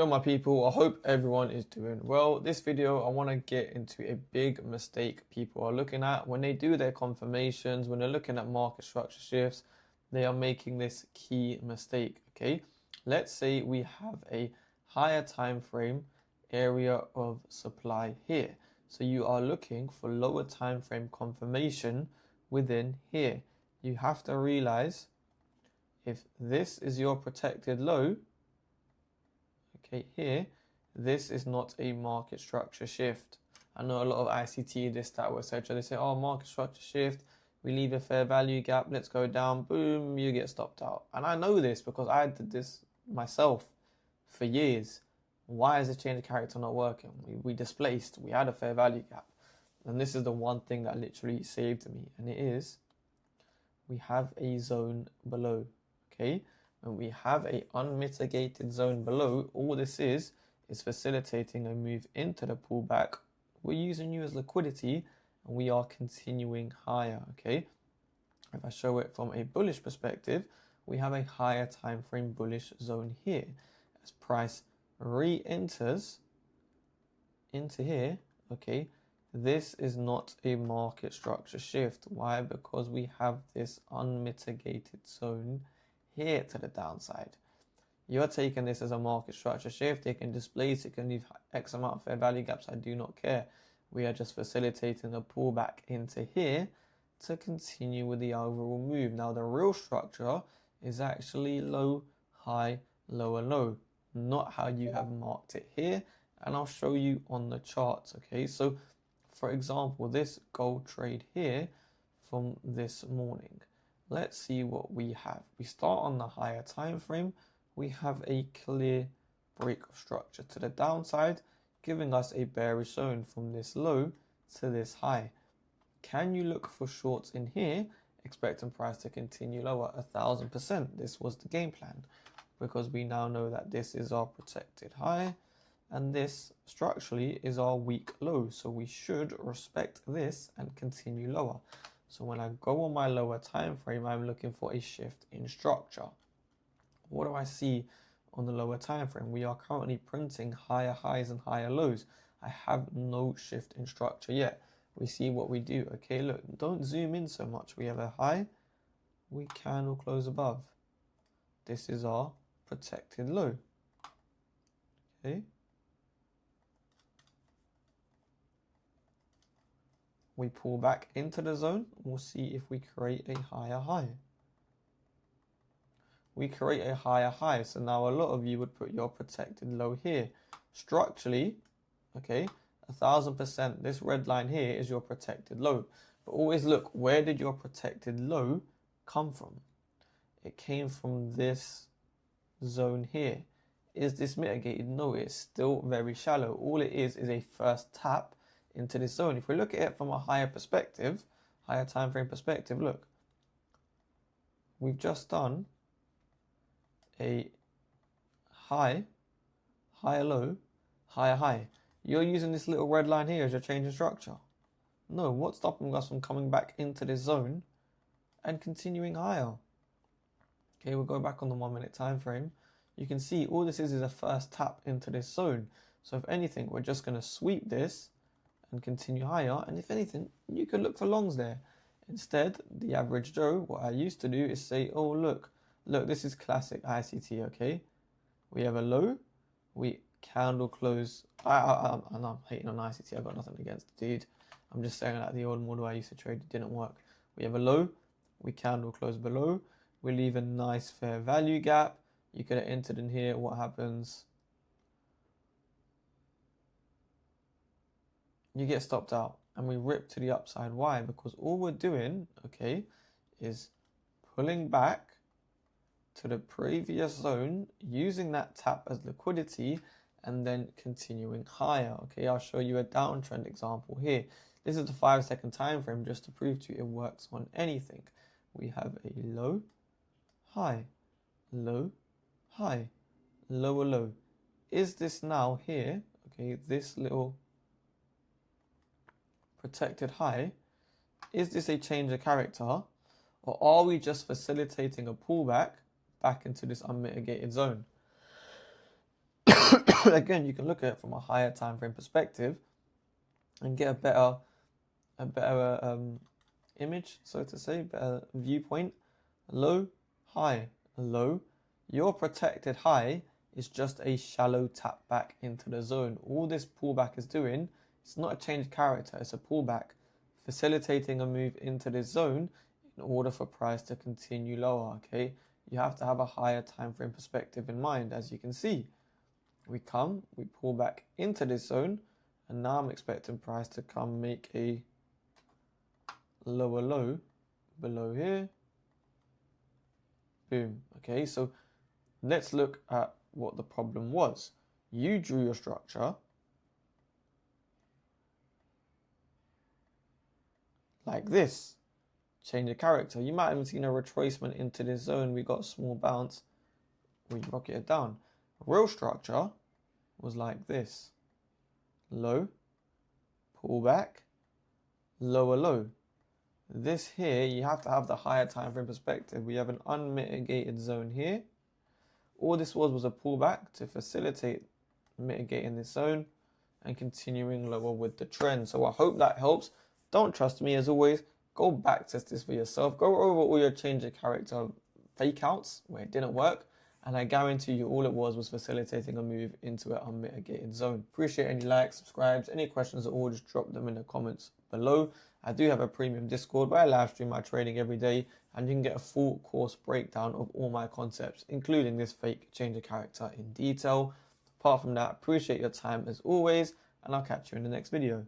Hello my people, I hope everyone is doing well. This video I want to get into a big mistake people are looking at when they do their confirmations, when they're looking at market structure shifts. They are making this key mistake. Okay, let's say we have a higher time frame area of supply here, so you are looking for lower time frame confirmation within here. You have to realize if this is your protected low, okay, here, this is not a market structure shift. I know a lot of ICT, this, that, etc. They say, oh, market structure shift, we leave a fair value gap, let's go down, boom, you get stopped out. And I know this because I did this myself for years. Why is the change of character not working? We displaced, we had a fair value gap. And this is the one thing that literally saved me. And it is, we have a zone below, okay? When we have an unmitigated zone below, all this is facilitating a move into the pullback. We're using you as liquidity and we are continuing higher, okay? If I show it from a bullish perspective, we have a higher time frame bullish zone here. As price re-enters into here, okay, this is not a market structure shift. Why? Because we have this unmitigated zone here to the downside. You're taking this as a market structure shift. It can displace, it can leave X amount of fair value gaps. I do not care. We are just facilitating a pullback into here to continue with the overall move. Now the real structure is actually low, high, lower, low, not how you have marked it here. And I'll show you on the charts. Okay, so for example, this gold trade here from this morning. Let's see what we have. We start on the higher time frame. We have a clear break of structure to the downside, giving us a bearish zone from this low to this high. Can you look for shorts in here, expecting price to continue lower? 1000%. This was the game plan, because we now know that this is our protected high and this structurally is our weak low. So we should respect this and continue lower. So when I go on my lower time frame, I'm looking for a shift in structure. What do I see on the lower time frame? We are currently printing higher highs and higher lows. I have no shift in structure yet. We see what we do. Okay, look, don't zoom in so much. We have a high, we candle close above. This is our protected low. Okay. We pull back into the zone, we'll see if we create a higher high. We create a higher high, so now a lot of you would put your protected low here. Structurally, okay, 1000%, this red line here is your protected low. But always look, where did your protected low come from? It came from this zone here. Is this mitigated? No, it's still very shallow. All it is a first tap into this zone. If we look at it from a higher perspective, higher time frame perspective, look, we've just done a high, higher low, higher high. You're using this little red line here as your change in structure. No, what's stopping us from coming back into this zone and continuing higher? Okay, we'll go back on the 1 minute time frame. You can see all this is a first tap into this zone. So if anything, we're just going to sweep this and continue higher, and if anything, you could look for longs there. Instead, the average Joe, what I used to do is say, oh look, this is classic ICT, okay? We have a low, we candle close. I'm hating on ICT, I've got nothing against the dude. I'm just saying that the old model I used to trade didn't work. We have a low, we candle close below, we leave a nice fair value gap. You could have entered in here, what happens? You get stopped out and we rip to the upside. Why? Because all we're doing, okay, is pulling back to the previous zone, using that tap as liquidity and then continuing higher. Okay, I'll show you a downtrend example here. This is the 5 second time frame just to prove to you it works on anything. We have a low, high, low, high, lower low. Is this now here, okay, this little protected high, is this a change of character, or are we just facilitating a pullback back into this unmitigated zone? again, you can look at it from a higher time frame perspective and get a better image, so to say, better viewpoint. Low, high, low. Your protected high is just a shallow tap back into the zone. All this pullback is doing, it's not a change of character, it's a pullback, facilitating a move into this zone in order for price to continue lower, okay? You have to have a higher time frame perspective in mind. As you can see, we pull back into this zone, and now I'm expecting price to come make a lower low below here. Boom. Okay, so let's look at what the problem was. You drew your structure like this. Change of character. You might have seen a retracement into this zone. We got a small bounce. We rocket it down. Real structure was like this. Low, pull back, lower low. This here, you have to have the higher time frame perspective. We have an unmitigated zone here. All this was a pullback to facilitate mitigating this zone and continuing lower with the trend. So I hope that helps. Don't trust me, as always. Go back test this for yourself. Go over all your change of character fake outs where it didn't work. And I guarantee you all it was facilitating a move into an unmitigated zone. Appreciate any likes, subscribes, any questions at all, just drop them in the comments below. I do have a premium Discord where I live stream my trading every day, and you can get a full course breakdown of all my concepts, including this fake change of character in detail. Apart from that, appreciate your time as always, and I'll catch you in the next video.